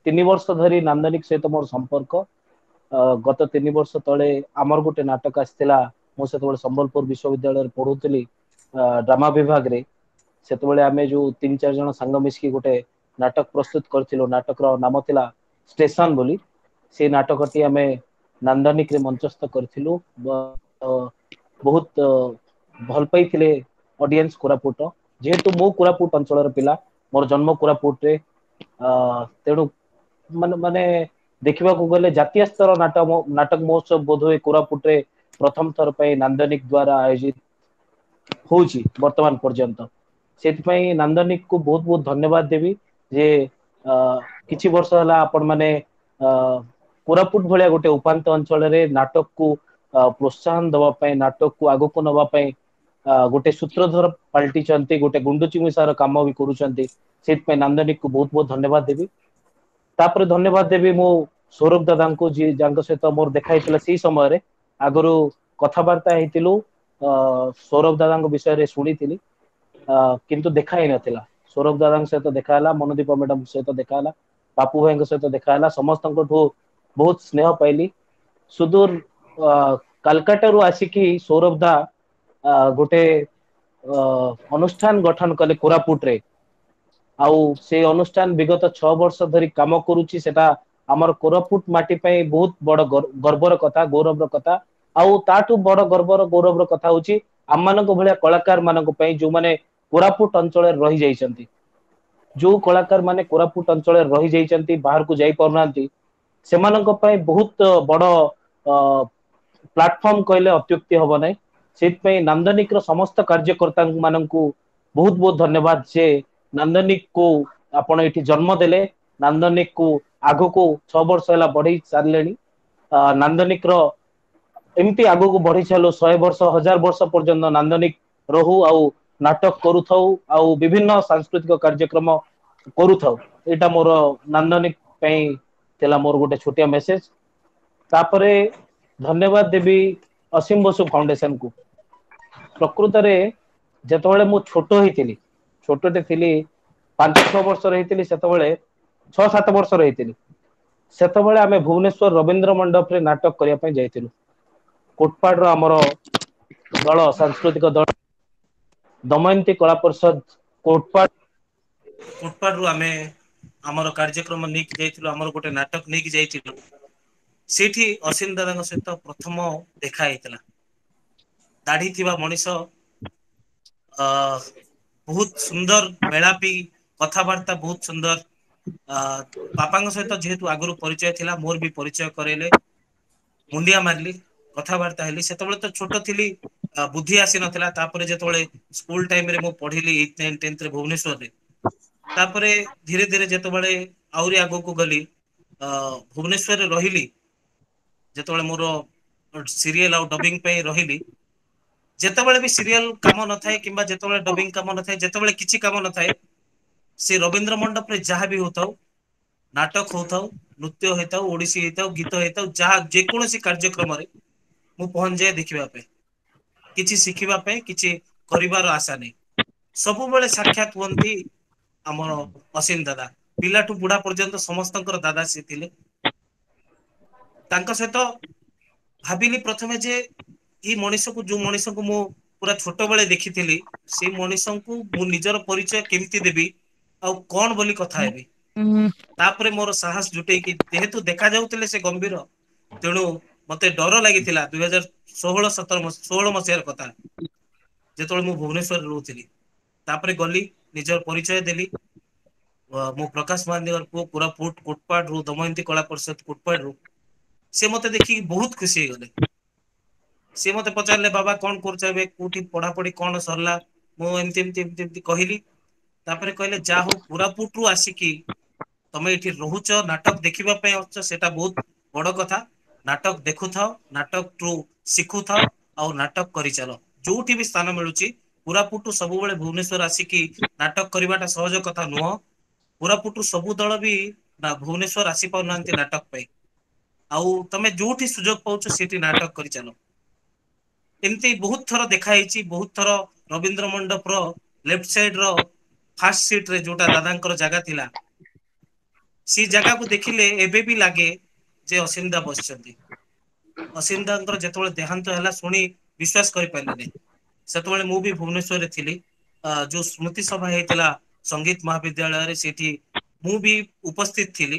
3 ବର୍ଷ ଧରି ନାନ୍ଦନିକ ସହିତ ମୋର ସମ୍ପର୍କ ଗତ 3 ବର୍ଷ ତଳେ ଆମର ଗୋଟେ ନାଟକ ଆସିଥିଲା ମୁଁ ସେତେବେଳେ ସମ୍ବଲପୁର ବିଶ୍ୱବିଦ୍ୟାଳୟରେ ପଢୁଥିଲି ଡ୍ରାମା ବିଭାଗରେ ସେତେବେଳେ ଆମେ ଯୋଉ 3-4 ଜଣ ସାଙ୍ଗ ମିଶିକି ଗୋଟେ ନାଟକ ପ୍ରସ୍ତୁତ କରିଥିଲୁ ନାଟକର ନାମ ଥିଲା ଷ୍ଟେସନ ବୋଲି ସେ ନାଟକଟି ଆମେ ନାନ୍ଦନିକରେ ମଞ୍ଚସ୍ଥ କରିଥିଲୁ ବହୁତ ଭଲ ପାଇଥିଲେ ଅଡିଏନ୍ସ କୋରାପୁଟ ଯେହେତୁ ମୁଁ କୋରାପୁଟ ଅଞ୍ଚଳର ପିଲା ମୋର ଜନ୍ମ କୋରାପୁଟରେ ତେଣୁ ମାନେ ଦେଖିବାକୁ ଗଲେ ଜାତୀୟ ସ୍ତର ନାଟକ ମହୋତ୍ସବ ବୋଧହୁଏ କୋରାପୁଟରେ ପ୍ରଥମ ଥର ପାଇଁ ନାନ୍ଦନିକ ଦ୍ଵାରା ଆୟୋଜିତ ହଉଛି ବର୍ତ୍ତମାନ ପର୍ଯ୍ୟନ୍ତ ସେଥିପାଇଁ ନାନ୍ଦନିକକୁ ବହୁତ ବହୁତ ଧନ୍ୟବାଦ ଦେବି ଯେ କିଛି ବର୍ଷ ହେଲା ଆପଣ ମାନେ କୋରାପୁଟ ଭଳିଆ ଗୋଟେ ଉପାନ୍ତ ଅଞ୍ଚଳରେ ନାଟକକୁ ପ୍ରୋତ୍ସାହନ ଦେବା ପାଇଁ ନାଟକକୁ ଆଗକୁ ନବା ପାଇଁ ଗୋଟେ ସୂତ୍ରଧର ପାଲଟିଛନ୍ତି ଗୋଟେ ଗୁଣ୍ଡୁଚିମୂଷାର କାମ ବି କରୁଛନ୍ତି ସେଥିପାଇଁ ନାନ୍ଦନିକକୁ ବହୁତ ବହୁତ ଧନ୍ୟବାଦ ଦେବି ତାପରେ ଧନ୍ୟବାଦ ଦେବି ମୁଁ ସୌରଭ ଦାଦାଙ୍କୁ ଯାଙ୍କ ସହିତ ମୋର ଦେଖା ହେଇଥିଲା ସେଇ ସମୟରେ ଆଗରୁ କଥାବାର୍ତ୍ତା ହେଇଥିଲୁ ସୌରଭ ଦାଦାଙ୍କ ବିଷୟରେ ଶୁଣିଥିଲି କିନ୍ତୁ ଦେଖା ହେଇନଥିଲା ସୌରଭ ଦାଦାଙ୍କ ସହିତ ଦେଖା ହେଲା ମନୋଦୀପ ମ୍ୟାଡାମଙ୍କ ସହିତ ଦେଖା ହେଲା ବାପୁ ଭାଇଙ୍କ ସହିତ ଦେଖା ହେଲା ସମସ୍ତଙ୍କଠୁ ବହୁତ ସ୍ନେହ ପାଇଲି ସୁଦୂର କାଲକାଟାରୁ ଆସିକି ସୌରଭ ଦା ଗୋଟେ ଅନୁଷ୍ଠାନ ଗଠନ କଲେ କୋରାପୁଟରେ ଆଉ ସେ ଅନୁଷ୍ଠାନ ବିଗତ 6 ବର୍ଷ ଧରି କାମ କରୁଛି ସେଟା ଆମର କୋରାପୁଟ ମାଟି ପାଇଁ ବହୁତ ବଡ ଗର୍ବର କଥା ଗୌରବର କଥା ଆଉ ତାଠୁ ବଡ ଗୌରବର କଥା ହଉଛି ଆମମାନଙ୍କ ଭଳିଆ କଳାକାର ମାନଙ୍କ ପାଇଁ ଯୋଉମାନେ କୋରାପୁଟ ଅଞ୍ଚଳରେ ରହିଯାଇଛନ୍ତି ଯୋଉ କଳାକାର ମାନେ କୋରାପୁଟ ଅଞ୍ଚଳରେ ରହିଯାଇଛନ୍ତି ବାହାରକୁ ଯାଇ ପାରୁନାହାନ୍ତି ସେମାନଙ୍କ ପାଇଁ ବହୁତ ବଡ ପ୍ଲାଟଫର୍ମ କହିଲେ ଅତ୍ୟୁକ୍ତି ହବ ନାହିଁ ସେଥିପାଇଁ ନାନ୍ଦନିକର ସମସ୍ତ କାର୍ଯ୍ୟକର୍ତ୍ତା ମାନଙ୍କୁ ବହୁତ ବହୁତ ଧନ୍ୟବାଦ ଯେ ନାନ୍ଦନିକ କୁ ଆପଣ ଏଠି ଜନ୍ମ ଦେଲେ ନାନ୍ଦନିକ କୁ ଆଗକୁ 6 ବର୍ଷ ହେଲା ବଢେଇ ସାରିଲେଣି ନାନ୍ଦନିକର ଏମିତି ଆଗକୁ ବଢି ଚାଲୁ 100 ବର୍ଷ 1000 ବର୍ଷ ପର୍ଯ୍ୟନ୍ତ ନାନ୍ଦନିକ ରହୁ ଆଉ ନାଟକ କରୁଥାଉ ଆଉ ବିଭିନ୍ନ ସାଂସ୍କୃତିକ କାର୍ଯ୍ୟକ୍ରମ କରୁଥାଉ ଏଇଟା ମୋର ନାନ୍ଦନିକ ପାଇଁ ଥିଲା ମୋର ଗୋଟେ ଛୋଟିଆ ମେସେଜ ତାପରେ ଧନ୍ୟବାଦ ଦେବି ଅସୀମ ବସୁ ଫାଉଣ୍ଡେସନକୁ ପ୍ରକୃତରେ ଯେତେବେଳେ ମୁଁ ଛୋଟଟେ ଥିଲି 5-6 ବର୍ଷର ହେଇଥିଲି ସେତେବେଳେ 6-7 ବର୍ଷର ହେଇଥିଲି ସେତେବେଳେ ଆମେ ଭୁବନେଶ୍ୱର ରବୀନ୍ଦ୍ର ମଣ୍ଡପରେ ନାଟକ କରିବା ପାଇଁ ଯାଇଥିଲୁ କୋଟପାଡର ଆମର ଦଳ ସାଂସ୍କୃତିକ ଦଳ ଦମୟନ୍ତୀ କଳା ପରିଷଦ କୋଟପାଡରୁ ଆମେ ଆମର କାର୍ଯ୍ୟକ୍ରମ ନେଇକି ଯାଇଥିଲୁ ଆମର ଗୋଟେ ନାଟକ ନେଇକି ଯାଇଥିଲୁ ସେଇଠି ଅସୀମ ଦାଦାଙ୍କ ସହିତ ପ୍ରଥମ ଦେଖା ହେଇଥିଲା ଦାଢି ଥିବା ମଣିଷ ବହୁତ ସୁନ୍ଦର ମେଳାପି କଥାବାର୍ତ୍ତା ବହୁତ ସୁନ୍ଦର ବାପାଙ୍କ ସହିତ ଯେହେତୁ ଆଗରୁ ପରିଚୟ ଥିଲା ମୋର ବି ପରିଚୟ କରେଇଲେ ମୁଣ୍ଡିଆ ମାରିଲି କଥାବାର୍ତ୍ତା ହେଲି ସେତେବେଳେ ତ ଛୋଟ ଥିଲି ବୁଦ୍ଧି ଆସି ନଥିଲା ତାପରେ ଯେତେବେଳେ ସ୍କୁଲ ଟାଇମରେ ମୁଁ ପଢିଲି 8th 9th 10th ଭୁବନେଶ୍ୱରରେ ତାପରେ ଧୀରେ ଧୀରେ ଯେତେବେଳେ ଆହୁରି ଆଗକୁ ଗଲି ଭୁବନେଶ୍ୱରରେ ରହିଲି ଯେତେବେଳେ ମୋର ସିରିଏଲ ଆଉ ଡବିଂ ପାଇଁ ରହିଲି ଯେତେବେଳେ ବି ସିରିଏଲ କାମ ନଥାଏ କିମ୍ବା ଯେତେବେଳେ ଡବିଂ କାମ ନଥାଏ ଯେତେବେଳେ କିଛି କାମ ନଥାଏ ସେ ରବୀନ୍ଦ୍ର ମଣ୍ଡପରେ ଯାହା ବି ହଉଥାଉ ନାଟକ ହଉଥାଉ ନୃତ୍ୟ ହେଇଥାଉ ଓଡିଶୀ ହେଇଥାଉ ଗୀତ ହେଇଥାଉ ଯାହା ଯେକୌଣସି କାର୍ଯ୍ୟକ୍ରମରେ ମୁଁ ପହଞ୍ଚିଯାଏ ଦେଖିବା ପାଇଁ କିଛି ଶିଖିବା ପାଇଁ କିଛି କରିବାର ଆଶା ନାହିଁ ସବୁବେଳେ ସାକ୍ଷାତ ହୁଅନ୍ତି ଆମର ଅସୀମ ଦାଦା ପିଲାଠୁ ବୁଢା ପର୍ଯ୍ୟନ୍ତ ସମସ୍ତଙ୍କର ଦାଦା ସିଏ ଥିଲେ ତାଙ୍କ ସହିତ ଭାବିଲି ପ୍ରଥମେ ଯେ ଏଇ ମଣିଷକୁ ଯୋଉ ମଣିଷକୁ ମୁଁ ପୁରା ଛୋଟବେଳେ ଦେଖିଥିଲି ସେଇ ମଣିଷଙ୍କୁ ମୁଁ ନିଜର ପରିଚୟ କେମିତି ଦେବି ଆଉ କଣ ବୋଲି କଥା ହେବି ତାପରେ ମୋର ସାହସ ଜୁଟେଇକି ଯେହେତୁ ଦେଖା ଯାଉଥିଲେ ସେ ଗମ୍ଭୀର ତେଣୁ ମତେ ଡର ଲାଗିଥିଲା 2016 ମସିହାର କଥା ଯେତେବେଳେ ମୁଁ ଭୁବନେଶ୍ୱରରେ ରହୁଥିଲି ତାପରେ ଗଲି ନିଜର ପରିଚୟ ଦେଲି ମୁଁ ପ୍ରକାଶ ମହାନ୍ତିଙ୍କର ପୁଅ କୋରାପୁଟ କୋଟପାଡରୁ ଦମୟନ୍ତୀ କଳା ପରିଷଦ କୋଟପାଡରୁ ସେ ମତେ ଦେଖିକି ବହୁତ ଖୁସି ହେଇଗଲେ ସେ ମତେ ପଚାରିଲେ ବାବା କଣ କରୁଛ ଏବେ କୋଉଠି ପଢାପଢି କଣ ସରିଲା ମୁଁ ଏମିତି ଏମିତି ଏମିତି ଏମିତି କହିଲି। ତାପରେ କହିଲେ ଯାହା ହଉ କୋରାପୁଟରୁ ଆସିକି ତମେ ଏଠି ରହୁଛ, ନାଟକ ଦେଖିବା ପାଇଁ ଆସୁଛ, ସେଟା ବହୁତ ବଡ କଥା। ନାଟକ ଦେଖୁଥାଅ, ନାଟକରୁ ଶିଖୁଥାଅ, ଆଉ ନାଟକ କରିଚାଲ। ଯୋଉଠି ବି ସ୍ଥାନ ମିଳୁଛି, କୋରାପୁଟରୁ ସବୁବେଳେ ଭୁବନେଶ୍ୱର ଆସିକି ନାଟକ କରିବାଟା ସହଜ କଥା ନୁହଁ। କୋରାପୁଟରୁ ସବୁ ଦଳ ବି ଭୁବନେଶ୍ୱର ଆସି ପାରୁନାହାନ୍ତି ନାଟକ ପାଇଁ। ଆଉ ତମେ ଯୋଉଠି ସୁଯୋଗ ପାଉଛ ସେଠି ନାଟକ କରିଚାଲ। ଏମିତି ବହୁତ ଥର ଦେଖା ହେଇଛି। ବହୁତ ଥର ରବୀନ୍ଦ୍ର ମଣ୍ଡପର ଲେଫ୍ଟ ସାଇଡ ର ଫାଷ୍ଟ ସିଟ ରେ ଯୋଉଟା ଦାଦାଙ୍କର ଜାଗା ଥିଲା, ସେ ଜାଗାକୁ ଦେଖିଲେ ଏବେ ବି ଲାଗେ ଯେ ଅସିମ ଦା ବସିଛନ୍ତି। ଅସିମ ଦାଙ୍କର ଯେତେବେଳେ ଦେହାନ୍ତ ହେଲା ଶୁଣି ବିଶ୍ୱାସ କରିପାରିଲିନି। ସେତେବେଳେ ମୁଁ ବି ଭୁବନେଶ୍ୱରରେ ଥିଲି। ଯୋଉ ସ୍ମୃତି ସଭା ହେଇଥିଲା ସଙ୍ଗୀତ ମହାବିଦ୍ୟାଳୟରେ, ସେଠି ମୁଁ ବି ଉପସ୍ଥିତ ଥିଲି।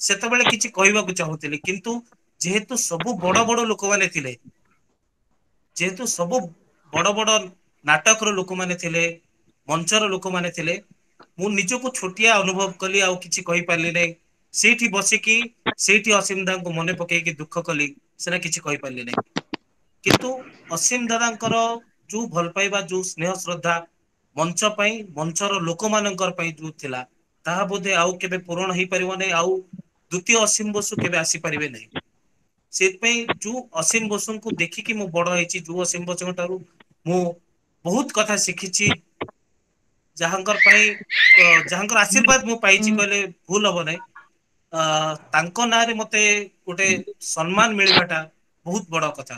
ସେତେବେଳେ କିଛି କହିବାକୁ ଚାହୁଁଥିଲି, କିନ୍ତୁ ଯେହେତୁ ସବୁ ବଡ ବଡ ଲୋକମାନେ ଥିଲେ, ଯେହେତୁ ସବୁ ବଡ ବଡ ନାଟକର ଲୋକମାନେ ଥିଲେ, ମଞ୍ଚର ଲୋକମାନେ ଥିଲେ, ମୁଁ ନିଜକୁ ଛୋଟିଆ ଅନୁଭବ କଲି, ଆଉ କିଛି କହିପାରିଲି ନାହିଁ। ସେଇଠି ବସିକି ସେଇଠି ଅସିମ ଦାଙ୍କୁ ମନେ ପକେଇକି ଦୁଃଖ କଲି, ସେଟା କିଛି କହିପାରିଲି ନାହିଁ। କିନ୍ତୁ ଅସିମ ଦାଦାଙ୍କର ଯୋଉ ଭଲ ପାଇବା, ଯୋଉ ସ୍ନେହ ଶ୍ରଦ୍ଧା ମଞ୍ଚ ପାଇଁ, ମଞ୍ଚର ଲୋକମାନଙ୍କର ପାଇଁ ଯୋଉ ଥିଲା, ତାହା ବୋଧେ ଆଉ କେବେ ପୂରଣ ହେଇପାରିବ ନାହିଁ। ଆଉ ଦ୍ଵିତୀୟ ଅସିମ ବସୁ କେବେ ଆସିପାରିବେ ନାହିଁ। ସେଥିପାଇଁ ଯୋଉ ଅସିମ ବସୁଙ୍କୁ ଦେଖିକି ମୁଁ ବଡ ହେଇଛି, ଯୋଉ ଅସିମ ବସୁଙ୍କ ଠାରୁ ମୁଁ ବହୁତ କଥା ଶିଖିଛି, ଯାହାଙ୍କର ପାଇଁ ଯାହାଙ୍କର ଆଶୀର୍ବାଦ ମୁଁ ପାଇଛି କହିଲେ ଭୁଲ ହବ ନାହିଁ। ତାଙ୍କ ନାଁରେ ମତେ ଗୋଟେ ସମ୍ମାନ ମିଳିବାଟା ବହୁତ ବଡ କଥା।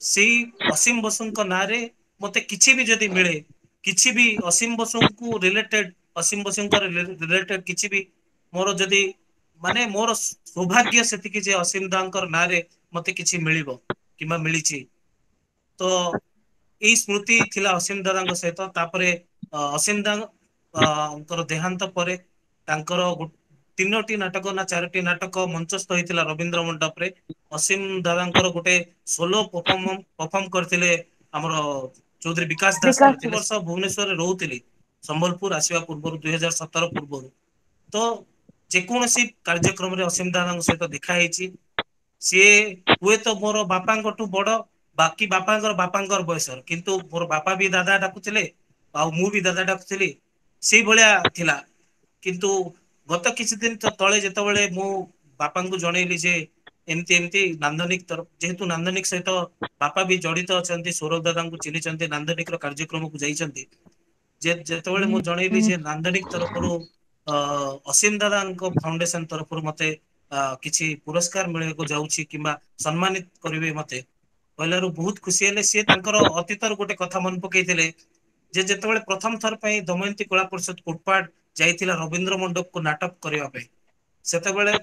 ସେଇ ଅସିମ ବସୁଙ୍କ ନାଁରେ ମତେ କିଛି ବି ଯଦି ମିଳେ, କିଛି ବି ଅସିମ ବସୁଙ୍କୁ ରିଲେଟେଡ, ଅସିମ ବସୁଙ୍କ ରିଲେଟେଡ କିଛି ବି ମୋର ଯଦି, ମାନେ ମୋର ସୌଭାଗ୍ୟ ସେତିକି ଯେ ଅସିମ ଦାଙ୍କର ନାଁରେ ମତେ କିଛି ମିଳିବ କିମ୍ବା ମିଳିଛି। ତ ଏଇ ସ୍ମୃତି ଥିଲା ଅସିମ ଦାଦାଙ୍କ ସହିତ। ତାପରେ ଅସିମ ଦାଙ୍କର ଦେହାନ୍ତ ପରେ ତାଙ୍କର ତିନୋଟି ନାଟକ ନା ଚାରୋଟି ନାଟକ ମଞ୍ଚସ୍ଥ ହେଇଥିଲା ରବୀନ୍ଦ୍ର ମଣ୍ଡପରେ। ଅସିମ ଦାଦାଙ୍କର ଗୋଟେ ସୋଲୋ ପରଫର୍ମ କରିଥିଲେ ଆମର ଚୌଧୁରୀ ବିକାଶ ଦାସ କରିଥିଲେ। ବର୍ଷ ଭୁବନେଶ୍ୱରରେ ରହୁଥିଲି ସମ୍ବଲପୁର ଆସିବା ପୂର୍ବରୁ, 2017 ପୂର୍ବରୁ। ତ ଯେକୌଣସି କାର୍ଯ୍ୟକ୍ରମରେ ଅସିମ ଦାଦାଙ୍କ ସହିତ ଦେଖା ହେଇଛି। ସିଏ ହୁଏତ ମୋର ବାପାଙ୍କଠୁ ବଡ, ବାକି ବାପାଙ୍କର ବାପାଙ୍କର ବୟସର, କିନ୍ତୁ ମୋର ବାପା ବି ଦାଦା ଡାକୁଥିଲେ, ଆଉ ମୁଁ ବି ଦାଦା ଡାକୁଥିଲି, ସେଇଭଳିଆ ଥିଲା। କିନ୍ତୁ ଗତ କିଛି ଦିନ ତଳେ ଯେତେବେଳେ ମୁଁ ବାପାଙ୍କୁ ଜଣେଇଲି ଯେ ଏମିତି ଏମିତି ନାନ୍ଦନିକ ତରଫ, ଯେହେତୁ ନାନ୍ଦନିକ ସହିତ ବାପା ବି ଜଡିତ ଅଛନ୍ତି, ସୌରଭ ଦାଦାଙ୍କୁ ଚିହ୍ନିଛନ୍ତି, ନାନ୍ଦନିକ ର କାର୍ଯ୍ୟକ୍ରମକୁ ଯାଇଛନ୍ତି, ଯେତେବେଳେ ମୁଁ ଜଣେଇଲି ଯେ ନାନ୍ଦନିକ ତରଫରୁ ଅସିମ ଦାଦାଙ୍କ ଫାଉଣ୍ଡେସନ ତରଫରୁ ମତେ କିଛି ପୁରସ୍କାର ମିଳିବାକୁ ଯାଉଛି କିମ୍ବା ସମ୍ମାନିତ କରିବେ ମତେ, କହିଲାରୁ ବହୁତ ଖୁସି ହେଲେ। ସିଏ ତାଙ୍କର ଅତୀତର ଗୋଟେ କଥା ମନେ ପକେଇଥିଲେ, ଯେ ଯେତେବେଳେ ପ୍ରଥମ ଥର ପାଇଁ ଦମୟନ୍ତୀ କଳା ପରିଷଦ କୋଟପାଟ ଯାଇଥିଲା ରବୀନ୍ଦ୍ର ମଣ୍ଡପକୁ ନାଟକ କରିବା ପାଇଁ, ସେତେବେଳେ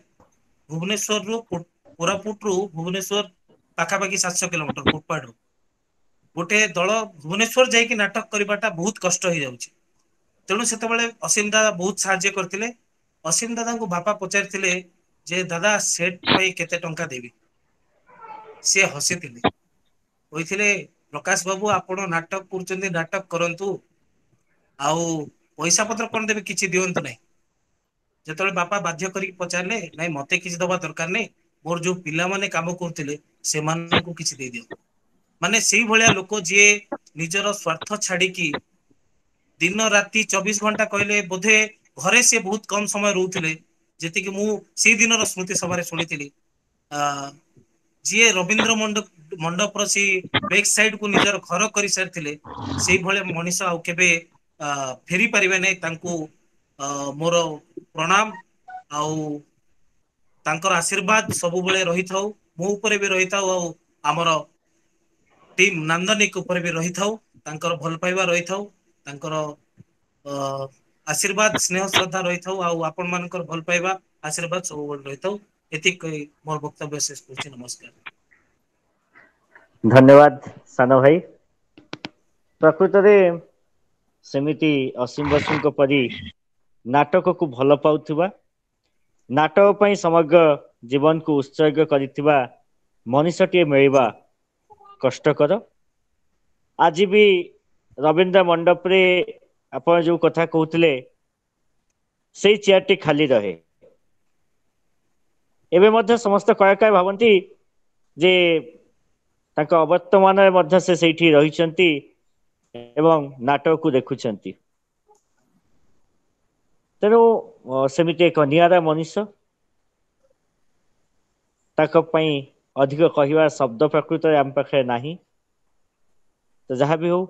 ଭୁବନେଶ୍ୱରରୁ କୋରାପୁଟରୁ ଭୁବନେଶ୍ୱର ପାଖାପାଖି 700 କିଲୋମିଟର କୋଟପାଟରୁ। ଗୋଟେ ଦଳ ଭୁବନେଶ୍ୱର ଯାଇକି ନାଟକ କରିବାଟା ବହୁତ କଷ୍ଟ ହେଇଯାଉଛି। ତେଣୁ ସେତେବେଳେ ଅସିମ ଦାଦା ବହୁତ ସାହାଯ୍ୟ କରିଥିଲେ। ଅସିମ ଦାଦାଙ୍କୁ ବାପା ପଚାରିଥିଲେ ଯେ ଦାଦା ସେଟ ପାଇଁ କେତେ ଟଙ୍କା ଦେବି? ସିଏ ହସିଥିଲେ, କହିଥିଲେ ପ୍ରକାଶ ବାବୁ ଆପଣ ନାଟକ କରୁଛନ୍ତି, ନାଟକ କରନ୍ତୁ, ଆଉ ପଇସା ପତ୍ର କଣ ଦେବେ, କିଛି ଦିଅନ୍ତୁ ନାହିଁ। ଯେତେବେଳେ ବାପା ବାଧ୍ୟ କରିକି ପଚାରିଲେ, ନାଇଁ ମତେ କିଛି ଦବା ଦରକାର ନାହିଁ, ମୋର ଯୋଉ ପିଲାମାନେ କାମ କରୁଥିଲେ ସେମାନଙ୍କୁ କିଛି ଦେଇଦିଅ। ମାନେ ସେଇଭଳିଆ ଲୋକ ଯିଏ ନିଜର ସ୍ୱାର୍ଥ ଛାଡିକି ଦିନ ରାତି 24 ଘଣ୍ଟା କହିଲେ ବୋଧେ ଘରେ ସେ ବହୁତ କମ ସମୟ ରହୁଥିଲେ, ଯେତିକି ମୁଁ ସେଇ ଦିନର ସ୍ମୃତି ସଭାରେ ଶୁଣିଥିଲି। ଯିଏ ରବୀନ୍ଦ୍ର ମଣ୍ଡପର ସେଇ ବେକ୍ ସାଇଡ କୁ ନିଜର ଘର କରିସାରିଥିଲେ, ସେଇଭଳିଆ ମଣିଷ ଆଉ କେବେ ଫେରି ପାରିବେ ନାହିଁ। ତାଙ୍କୁ ମୋର ପ୍ରଣାମ, ଆଉ ତାଙ୍କର ଆଶୀର୍ବାଦ ସବୁବେଳେ ରହିଥାଉ ମୋ ଉପରେ ବି ରହିଥାଉ, ଆଉ ଆମର ଟିମ୍ ନାନ୍ଦନିକ ଉପରେ ବି ରହିଥାଉ, ତାଙ୍କର ଭଲ ପାଇବା ରହିଥାଉ, ତାଙ୍କର ଆଶୀର୍ବାଦ ସ୍ନେହ ଶ୍ରଦ୍ଧା ରହିଥାଉ, ଆଉ ଆପଣ ମାନଙ୍କର ଭଲ ପାଇବା ଆଶୀର୍ବାଦ ସବୁବେଳେ ରହିଥାଉ। ଏତିକି କହି ମୋର ବକ୍ତବ୍ୟ ଶେଷ କରୁଛି। ନମସ୍କାର। ଧନ୍ୟବାଦ ସାନ ଭାଇ। ପ୍ରକୃତରେ ସେମିତି ଅସିମ ବସୁଙ୍କ ପରି ନାଟକକୁ ଭଲ ପାଉଥିବା, ନାଟକ ପାଇଁ ସମଗ୍ର ଜୀବନକୁ ଉତ୍ସର୍ଗ କରିଥିବା ମଣିଷଟିଏ ମିଳିବା କଷ୍ଟକର। ଆଜି ବି ରବୀନ୍ଦ୍ର ମଣ୍ଡପରେ ଆପଣ ଯୋଉ କଥା କହୁଥିଲେ, ସେଇ ଚେୟାରଟି ଖାଲି ରହେ। ଏବେ ମଧ୍ୟ ସମସ୍ତେ କୟ କୟ ଭାବନ୍ତି ଯେ ତାଙ୍କ ଅବର୍ତ୍ତମାନରେ ମଧ୍ୟ ସେ ସେଇଠି ରହିଛନ୍ତି, ଏବଂ ନାଟକକୁ ଦେଖୁଛନ୍ତି। ତେଣୁ ସେମିତି ଏକ ନିଆରା ମଣିଷ, ତାଙ୍କ ପାଇଁ ଅଧିକ କହିବା ଶବ୍ଦ ପ୍ରକୃତରେ ଆମ ପାଖରେ ନାହିଁ। ତ ଯାହା ବି ହଉ,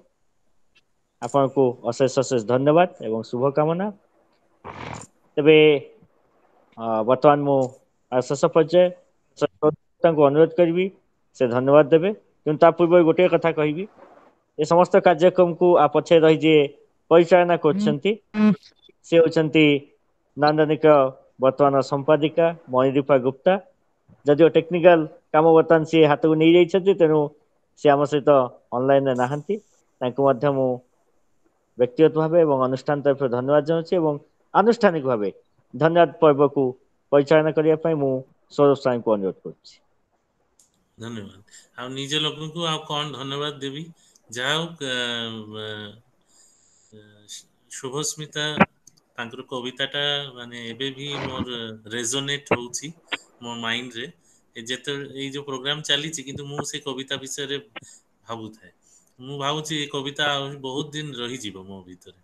ଆପଣଙ୍କୁ ଅଶେଷ ଅଶେଷ ଧନ୍ୟବାଦ ଏବଂ ଶୁଭକାମନା। ତେବେ ବର୍ତ୍ତମାନ ମୁଁ ଶେଷ ପର୍ଯ୍ୟାୟ ତାଙ୍କୁ ଅନୁରୋଧ କରିବି ସେ ଧନ୍ୟବାଦ ଦେବେ, କିନ୍ତୁ ତା ପୂର୍ବରୁ ଗୋଟିଏ କଥା କହିବି, ଏ ସମସ୍ତ କାର୍ଯ୍ୟକ୍ରମକୁ ପଛରେ ରହି ଯିଏ ପରିଚାଳନା କରୁଛନ୍ତି ସେ ହେଉଛନ୍ତି ନାନ୍ଦନିକ ବର୍ତ୍ତମାନ ସମ୍ପାଦିକା ମଣିଦୀପା ଗୁପ୍ତା। ଯଦିଓ ଟେକ୍ନିକାଲ କାମ ବର୍ତ୍ତମାନ ସିଏ ହାତକୁ ନେଇଯାଇଛନ୍ତି, ତେଣୁ ସେ ଆମ ସହିତ ଅନଲାଇନରେ ନାହାନ୍ତି। ତାଙ୍କୁ ମଧ୍ୟ ମୁଁ ବ୍ୟକ୍ତିଗତ ଭାବେ ଏବଂ ଅନୁଷ୍ଠାନ ତରଫରୁ ଧନ୍ୟବାଦ ଜଣାଉଛି ଏବଂ ଆନୁଷ୍ଠାନିକ ଭାବେ ଧନ୍ୟବାଦ ପର୍ବକୁ ପରିଚାଳନା କରିବା ପାଇଁ ମୁଁ ସୌରଭ ସ୍ୱାଇଁଙ୍କୁ ଅନୁରୋଧ କରୁଛି। ଧନ୍ୟବାଦ। ଆଉ ନିଜ ଲୋକଙ୍କୁ ଆଉ କଣ ଧନ୍ୟବାଦ ଦେବି। ଯାହା ହଉ ଶୁଭସ୍ମିତା ତାଙ୍କର କବିତାଟା ମାନେ ଏବେ ବି ମୋର ରେଜୋନେଟ୍ ହଉଛି ମୋ ମାଇଣ୍ଡରେ। ଯେତେବେଳେ ଏଇ ଯୋଉ ପ୍ରୋଗ୍ରାମ ଚାଲିଛି କିନ୍ତୁ ମୁଁ ସେ କବିତା ବିଷୟରେ ଭାବୁଥାଏ। ମୁଁ ଭାବୁଛି ଏ କବିତା ଆହୁରି ବହୁତ ଦିନ ରହିଯିବ ମୋ ଭିତରେ।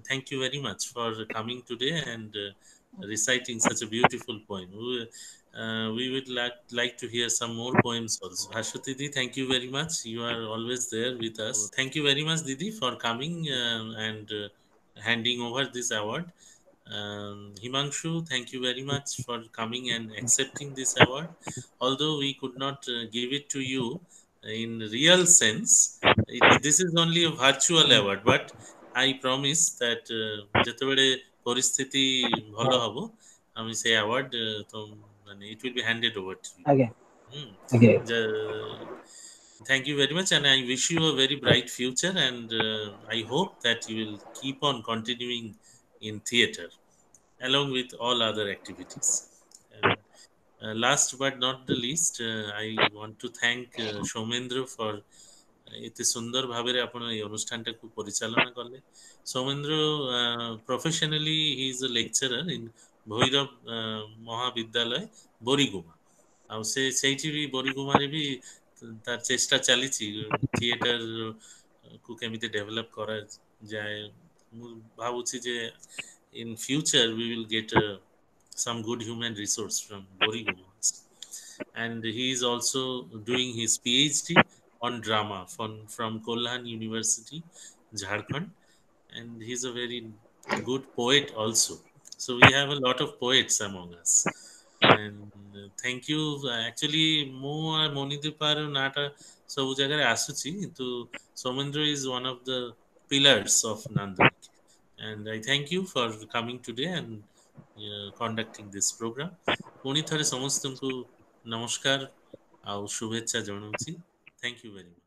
Thank you very much for coming today and reciting such a beautiful poem. We would like to hear some more poems also. Bhashwati Didi, thank you very much. You are always there with us. Thank you very much, Didi, for coming and handing over this award. Himanshu, thank you very much for coming and accepting this award. Although we could not give it to you in real sense, this is only a virtual award, but I promise that ଯେତେବେଳେ ପରିସ୍ଥିତି ଭଲ ହବ ଆମେ ସେ award it will be handed over to you. ଆଜ୍ଞା Hmm. ଆଜ୍ଞା Thank you very much, and I wish you a very bright future, and I hope that you will keep on continuing in theater along with all other activities. And last but not the least, I want to thank Shomendra for ଏତେ ସୁନ୍ଦର ଭାବରେ ଆପଣ এই অনুষ্ঠানটাକୁ ପରିଚାଳନା କଲେ। Soumendra professionally he is a lecturer in Bhairav ମହାବିଦ୍ୟାଳୟ ବୋରିଗୁମା। ଆଉ ସେ ସେଇଠି ବି ବୋରିଗୁମାରେ ବି ତାର ଚେଷ୍ଟା ଚାଲିଛି ଥିଏଟର କୁ କେମିତି ଡେଭଲପ କରାଯାଏ। ମୁଁ ଭାବୁଛି ଯେ in future we will get some good human resource from Boriguma. And he is also doing his PhD on drama from Kolhan University, Jharkhand, and he's a very good poet also. So we have a lot of poets among us. And thank you. Actually, ମୁଁ ମଣିଦୀପାର ନାଁଟା ସବୁ ଜାଗାରେ ଆସୁଛି, କିନ୍ତୁ Soumendra is one of the pillars of Nandanik. And I thank you for coming today and conducting this program. ପୁଣି ଥରେ ସମସ୍ତଙ୍କୁ ନମସ୍କାର ଆଉ ଶୁଭେଚ୍ଛା ଜଣାଉଛି। Thank you very much.